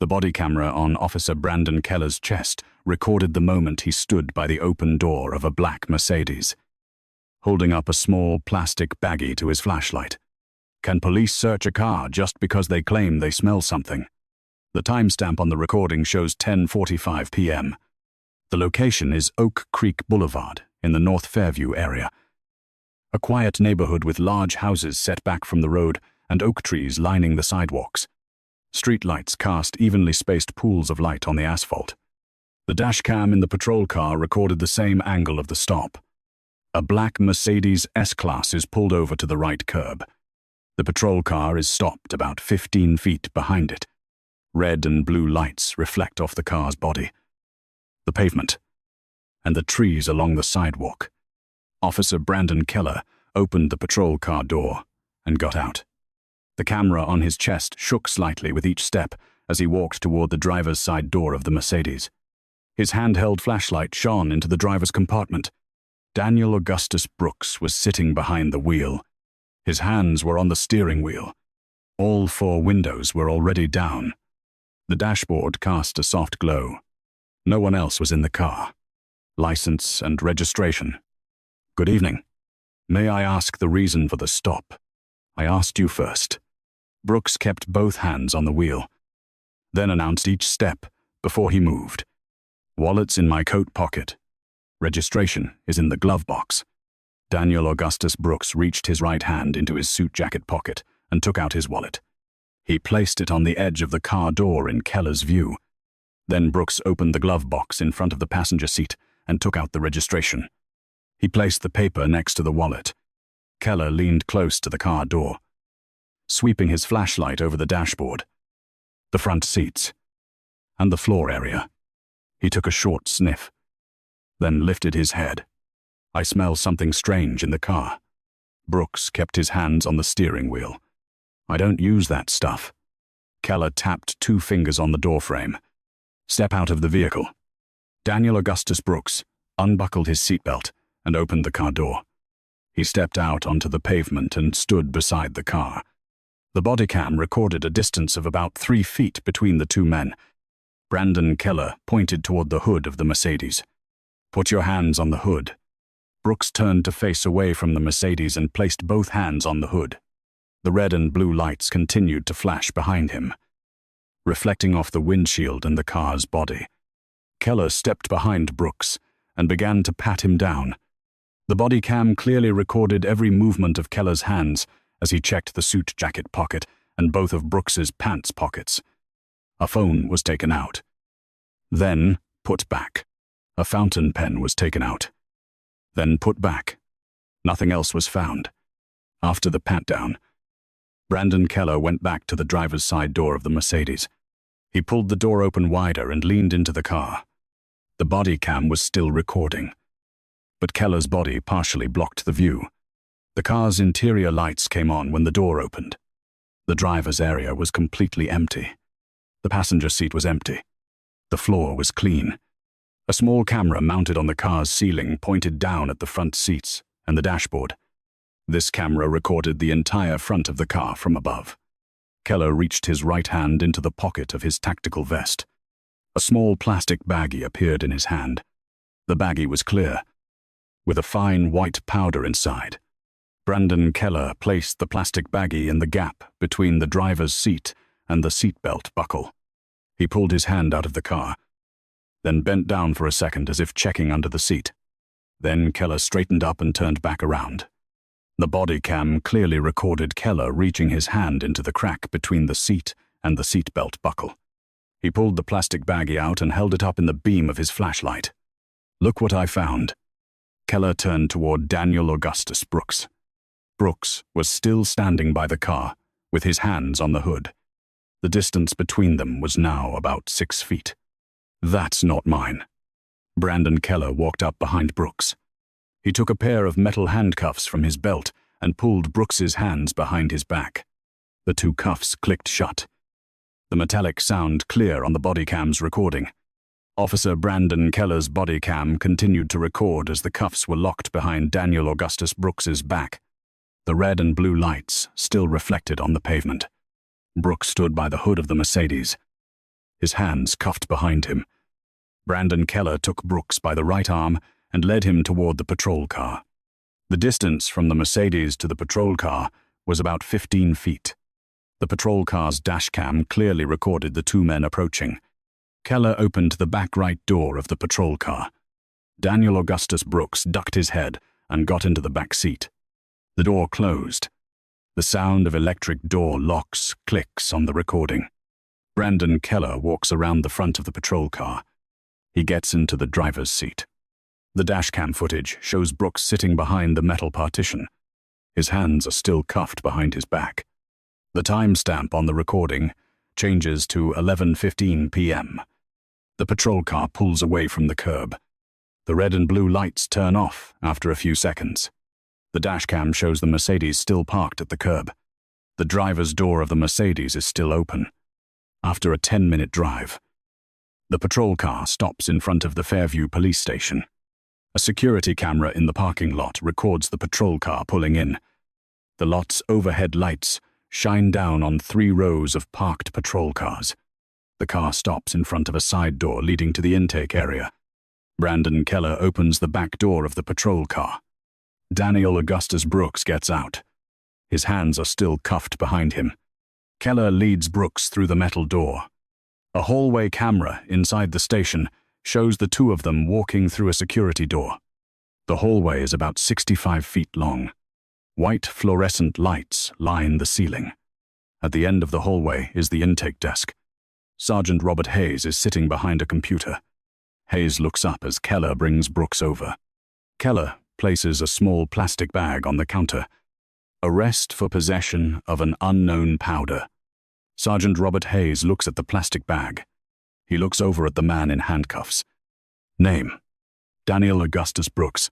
The body camera on Officer Brandon Keller's chest recorded the moment he stood by the open door of a black Mercedes, holding up a small plastic baggie to his flashlight. Can police search a car just because they claim they smell something? The timestamp on the recording shows 10:45 p.m. The location is Oak Creek Boulevard in the North Fairview area. A quiet neighborhood with large houses set back from the road and oak trees lining the sidewalks. Streetlights cast evenly spaced pools of light on the asphalt. The dashcam in the patrol car recorded the same angle of the stop. A black Mercedes S-Class is pulled over to the right curb. The patrol car is stopped about 15 feet behind it. Red and blue lights reflect off the car's body, the pavement, and the trees along the sidewalk. Officer Brandon Keller opened the patrol car door and got out. The camera on his chest shook slightly with each step as he walked toward the driver's side door of the Mercedes. His handheld flashlight shone into the driver's compartment. Daniel Augustus Brooks was sitting behind the wheel. His hands were on the steering wheel. All 4 windows were already down. The dashboard cast a soft glow. No one else was in the car. License and registration. Good evening. May I ask the reason for the stop? I asked you first. Brooks kept both hands on the wheel, then announced each step before he moved. Wallet's in my coat pocket. Registration is in the glove box. Daniel Augustus Brooks reached his right hand into his suit jacket pocket and took out his wallet. He placed it on the edge of the car door in Keller's view. Then Brooks opened the glove box in front of the passenger seat and took out the registration. He placed the paper next to the wallet. Keller leaned close to the car door, sweeping his flashlight over the dashboard, the front seats, and the floor area. He took a short sniff, then lifted his head. I smell something strange in the car. Brooks kept his hands on the steering wheel. I don't use that stuff. Keller tapped 2 fingers on the doorframe. Step out of the vehicle. Daniel Augustus Brooks unbuckled his seatbelt and opened the car door. He stepped out onto the pavement and stood beside the car. The body cam recorded a distance of about 3 feet between the 2 men. Brandon Keller pointed toward the hood of the Mercedes. Put your hands on the hood. Brooks turned to face away from the Mercedes and placed both hands on the hood. The red and blue lights continued to flash behind him, reflecting off the windshield and the car's body. Keller stepped behind Brooks and began to pat him down. The body cam clearly recorded every movement of Keller's hands as he checked the suit jacket pocket and both of Brooks's pants pockets. A phone was taken out, then put back. A fountain pen was taken out, then put back. Nothing else was found. After the pat-down, Brandon Keller went back to the driver's side door of the Mercedes. He pulled the door open wider and leaned into the car. The body cam was still recording, but Keller's body partially blocked the view. The car's interior lights came on when the door opened. The driver's area was completely empty. The passenger seat was empty. The floor was clean. A small camera mounted on the car's ceiling pointed down at the front seats and the dashboard. This camera recorded the entire front of the car from above. Keller reached his right hand into the pocket of his tactical vest. A small plastic baggie appeared in his hand. The baggie was clear, with a fine white powder inside. Brandon Keller placed the plastic baggie in the gap between the driver's seat and the seatbelt buckle. He pulled his hand out of the car, then bent down for a second as if checking under the seat. Then Keller straightened up and turned back around. The body cam clearly recorded Keller reaching his hand into the crack between the seat and the seatbelt buckle. He pulled the plastic baggie out and held it up in the beam of his flashlight. Look what I found. Keller turned toward Daniel Augustus Brooks. Brooks was still standing by the car, with his hands on the hood. The distance between them was now about 6 feet. That's not mine. Brandon Keller walked up behind Brooks. He took a pair of metal handcuffs from his belt and pulled Brooks's hands behind his back. The 2 cuffs clicked shut. The metallic sound clear on the body cam's recording. Officer Brandon Keller's body cam continued to record as the cuffs were locked behind Daniel Augustus Brooks's back. The red and blue lights still reflected on the pavement. Brooks stood by the hood of the Mercedes. his hands cuffed behind him. Brandon Keller took Brooks by the right arm and led him toward the patrol car. The distance from the Mercedes to the patrol car was about 15 feet. The patrol car's dashcam clearly recorded the two men approaching. Keller opened the back right door of the patrol car. Daniel Augustus Brooks ducked his head and got into the back seat. The door closed. The sound of electric door locks clicks on the recording. Brandon Keller walks around the front of the patrol car. He gets into the driver's seat. The dashcam footage shows Brooks sitting behind the metal partition. His hands are still cuffed behind his back. The timestamp on the recording changes to 11:15 p.m. The patrol car pulls away from the curb. The red and blue lights turn off after a few seconds. The dashcam shows the Mercedes still parked at the curb. The driver's door of the Mercedes is still open. After a 10-minute drive, the patrol car stops in front of the Fairview police station. A security camera in the parking lot records the patrol car pulling in. The lot's overhead lights shine down on 3 rows of parked patrol cars. The car stops in front of a side door leading to the intake area. Brandon Keller opens the back door of the patrol car. Daniel Augustus Brooks gets out. His hands are still cuffed behind him. Keller leads Brooks through the metal door. A hallway camera inside the station shows the two of them walking through a security door. The hallway is about 65 feet long. White fluorescent lights line the ceiling. At the end of the hallway is the intake desk. Sergeant Robert Hayes is sitting behind a computer. Hayes looks up as Keller brings Brooks over. Keller places a small plastic bag on the counter. Arrest for possession of an unknown powder. Sergeant Robert Hayes looks at the plastic bag. He looks over at the man in handcuffs. Name: Daniel Augustus Brooks.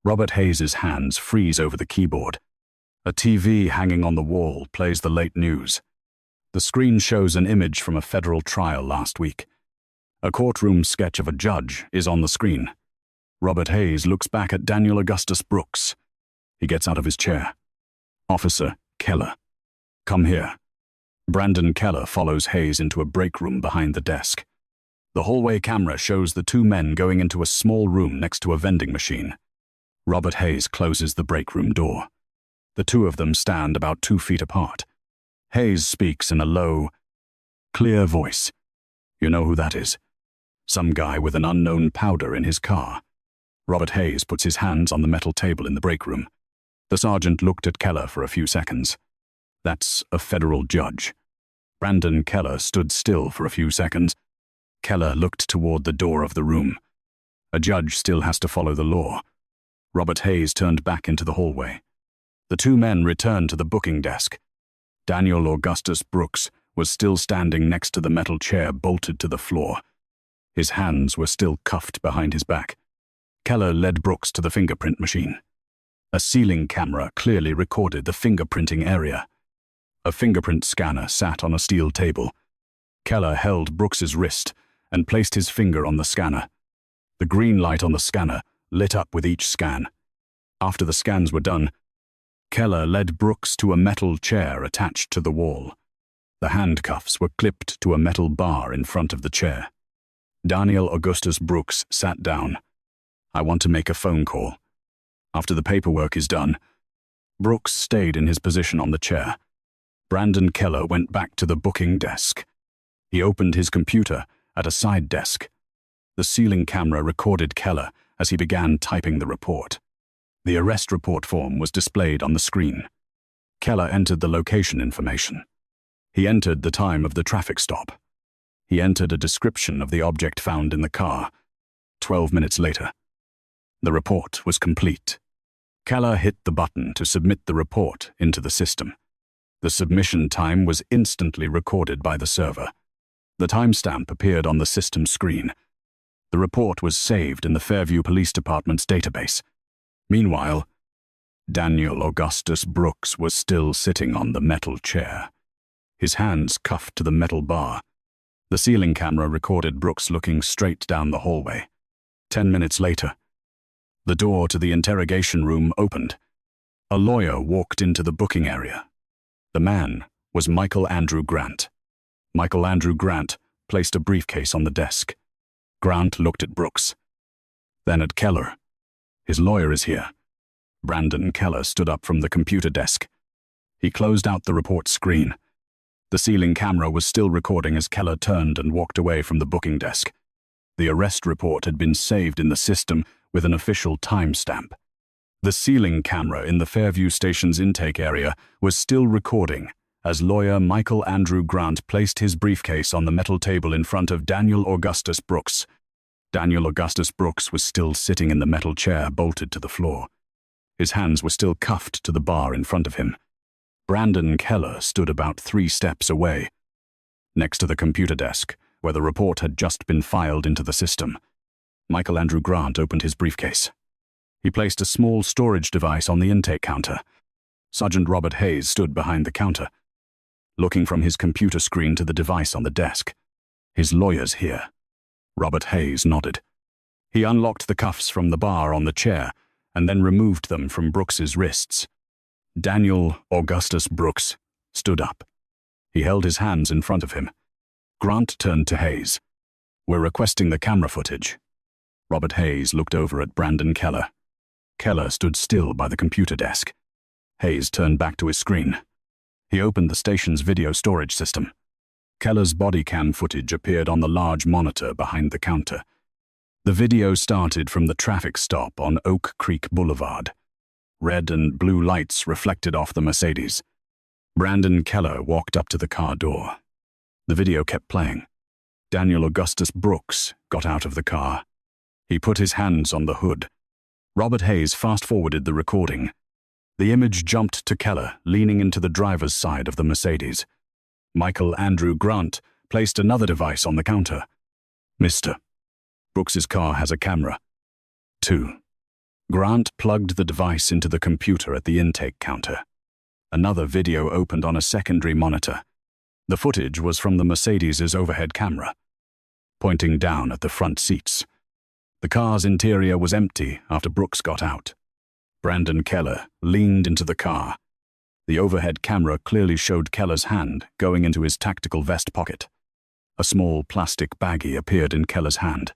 Robert Hayes's hands freeze over the keyboard. A TV hanging on the wall plays the late news. The screen shows an image from a federal trial last week. A courtroom sketch of a judge is on the screen. Robert Hayes looks back at Daniel Augustus Brooks. He gets out of his chair. Officer Keller, come here. Brandon Keller follows Hayes into a break room behind the desk. The hallway camera shows the two men going into a small room next to a vending machine. Robert Hayes closes the break room door. The two of them stand about 2 feet apart. Hayes speaks in a low, clear voice. You know who that is? Some guy with an unknown powder in his car. Robert Hayes puts his hands on the metal table in the break room. The sergeant looked at Keller for a few seconds. That's a federal judge. Brandon Keller stood still for a few seconds. Keller looked toward the door of the room. A judge still has to follow the law. Robert Hayes turned back into the hallway. The two men returned to the booking desk. Daniel Augustus Brooks was still standing next to the metal chair bolted to the floor. His hands were still cuffed behind his back. Keller led Brooks to the fingerprint machine. A ceiling camera clearly recorded the fingerprinting area. A fingerprint scanner sat on a steel table. Keller held Brooks's wrist and placed his finger on the scanner. The green light on the scanner lit up with each scan. After the scans were done, Keller led Brooks to a metal chair attached to the wall. The handcuffs were clipped to a metal bar in front of the chair. Daniel Augustus Brooks sat down. I want to make a phone call. After the paperwork is done, Brooks stayed in his position on the chair. Brandon Keller went back to the booking desk. He opened his computer at a side desk. The ceiling camera recorded Keller as he began typing the report. The arrest report form was displayed on the screen. Keller entered the location information. He entered the time of the traffic stop. He entered a description of the object found in the car. 12 minutes later, the report was complete. Keller hit the button to submit the report into the system. The submission time was instantly recorded by the server. The timestamp appeared on the system screen. The report was saved in the Fairview Police Department's database. Meanwhile, Daniel Augustus Brooks was still sitting on the metal chair, his hands cuffed to the metal bar. The ceiling camera recorded Brooks looking straight down the hallway. 10 minutes later, the door to the interrogation room opened. A lawyer walked into the booking area. The man was Michael Andrew Grant. Michael Andrew Grant placed a briefcase on the desk. Grant looked at Brooks, then at Keller. His lawyer is here. Brandon Keller stood up from the computer desk. He closed out the report screen. The ceiling camera was still recording as Keller turned and walked away from the booking desk. The arrest report had been saved in the system with an official timestamp. The ceiling camera in the Fairview Station's intake area was still recording as lawyer Michael Andrew Grant placed his briefcase on the metal table in front of Daniel Augustus Brooks. Daniel Augustus Brooks was still sitting in the metal chair bolted to the floor. His hands were still cuffed to the bar in front of him. Brandon Keller stood about 3 steps away, next to the computer desk, where the report had just been filed into the system. Michael Andrew Grant opened his briefcase. He placed a small storage device on the intake counter. Sergeant Robert Hayes stood behind the counter, looking from his computer screen to the device on the desk. His lawyer's here. Robert Hayes nodded. He unlocked the cuffs from the bar on the chair and then removed them from Brooks's wrists. Daniel Augustus Brooks stood up. He held his hands in front of him. Grant turned to Hayes. "We're requesting the camera footage." Robert Hayes looked over at Brandon Keller. Keller stood still by the computer desk. Hayes turned back to his screen. He opened the station's video storage system. Keller's body cam footage appeared on the large monitor behind the counter. The video started from the traffic stop on Oak Creek Boulevard. Red and blue lights reflected off the Mercedes. Brandon Keller walked up to the car door. The video kept playing. Daniel Augustus Brooks got out of the car. He put his hands on the hood. Robert Hayes fast-forwarded the recording. The image jumped to Keller, leaning into the driver's side of the Mercedes. Michael Andrew Grant placed another device on the counter. "Mr. Brooks's car has a camera." 2. Grant plugged the device into the computer at the intake counter. Another video opened on a secondary monitor. The footage was from the Mercedes's overhead camera, pointing down at the front seats. The car's interior was empty after Brooks got out. Brandon Keller leaned into the car. The overhead camera clearly showed Keller's hand going into his tactical vest pocket. A small plastic baggie appeared in Keller's hand.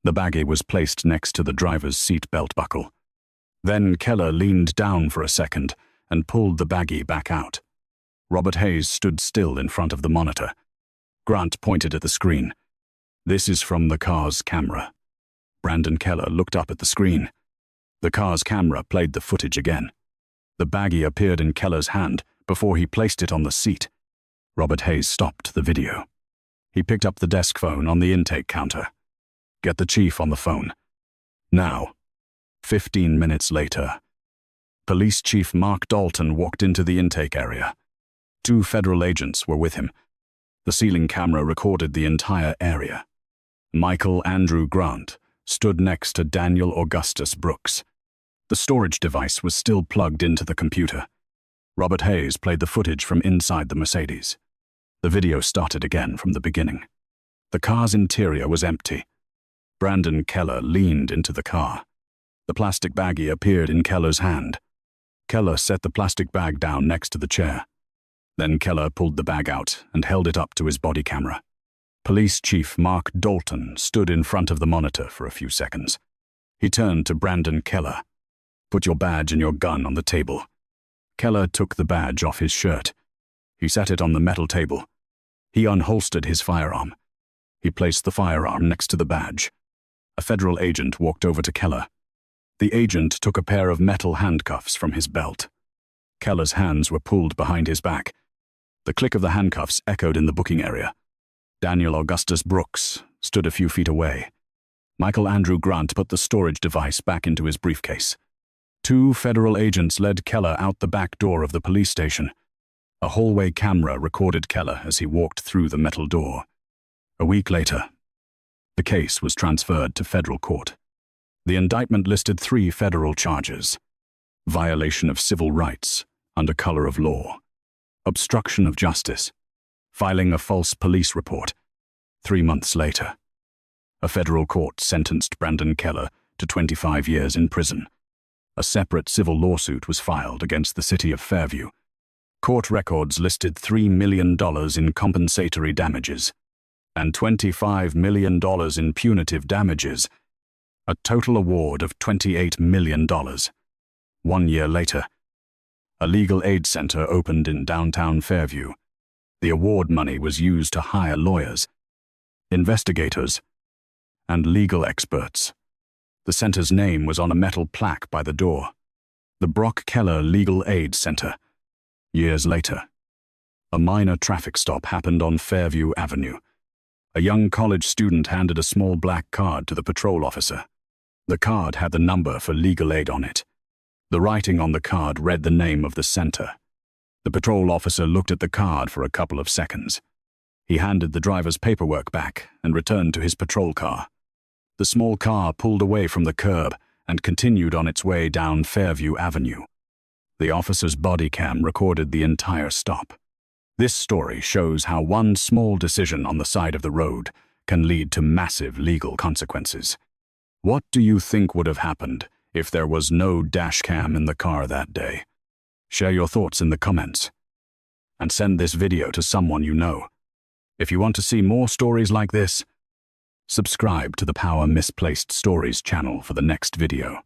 The baggie was placed next to the driver's seat belt buckle. Then Keller leaned down for a second and pulled the baggie back out. Robert Hayes stood still in front of the monitor. Grant pointed at the screen. "This is from the car's camera." Brandon Keller looked up at the screen. The car's camera played the footage again. The baggie appeared in Keller's hand before he placed it on the seat. Robert Hayes stopped the video. He picked up the desk phone on the intake counter. "Get the chief on the phone." Now. 15 minutes later. Police Chief Mark Dalton walked into the intake area. 2 federal agents were with him. The ceiling camera recorded the entire area. Michael Andrew Grant stood next to Daniel Augustus Brooks. The storage device was still plugged into the computer. Robert Hayes played the footage from inside the Mercedes. The video started again from the beginning. The car's interior was empty. Brandon Keller leaned into the car. The plastic baggie appeared in Keller's hand. Keller set the plastic bag down next to the chair. Then Keller pulled the bag out and held it up to his body camera. Police Chief Mark Dalton stood in front of the monitor for a few seconds. He turned to Brandon Keller. "Put your badge and your gun on the table." Keller took the badge off his shirt. He set it on the metal table. He unholstered his firearm. He placed the firearm next to the badge. A federal agent walked over to Keller. The agent took a pair of metal handcuffs from his belt. Keller's hands were pulled behind his back. The click of the handcuffs echoed in the booking area. Daniel Augustus Brooks stood a few feet away. Michael Andrew Grant put the storage device back into his briefcase. 2 federal agents led Keller out the back door of the police station. A hallway camera recorded Keller as he walked through the metal door. A week later, the case was transferred to federal court. The indictment listed 3 federal charges: violation of civil rights under color of law, obstruction of justice, filing a false police report. 3 months later, a federal court sentenced Brandon Keller to 25 years in prison. A separate civil lawsuit was filed against the city of Fairview. Court records listed $3 million in compensatory damages. and $25 million in punitive damages, a total award of $28 million. 1 year later, a legal aid center opened in downtown Fairview. The award money was used to hire lawyers, investigators, and legal experts. The center's name was on a metal plaque by the door, the Brock Keller Legal Aid Center. Years later, a minor traffic stop happened on Fairview Avenue. A young college student handed a small black card to the patrol officer. The card had the number for legal aid on it. The writing on the card read the name of the center. The patrol officer looked at the card for a couple of seconds. He handed the driver's paperwork back and returned to his patrol car. The small car pulled away from the curb and continued on its way down Fairview Avenue. The officer's body cam recorded the entire stop. This story shows how one small decision on the side of the road can lead to massive legal consequences. What do you think would have happened if there was no dash cam in the car that day? Share your thoughts in the comments. And send this video to someone you know. If you want to see more stories like this, subscribe to the Power Misplaced Stories channel for the next video.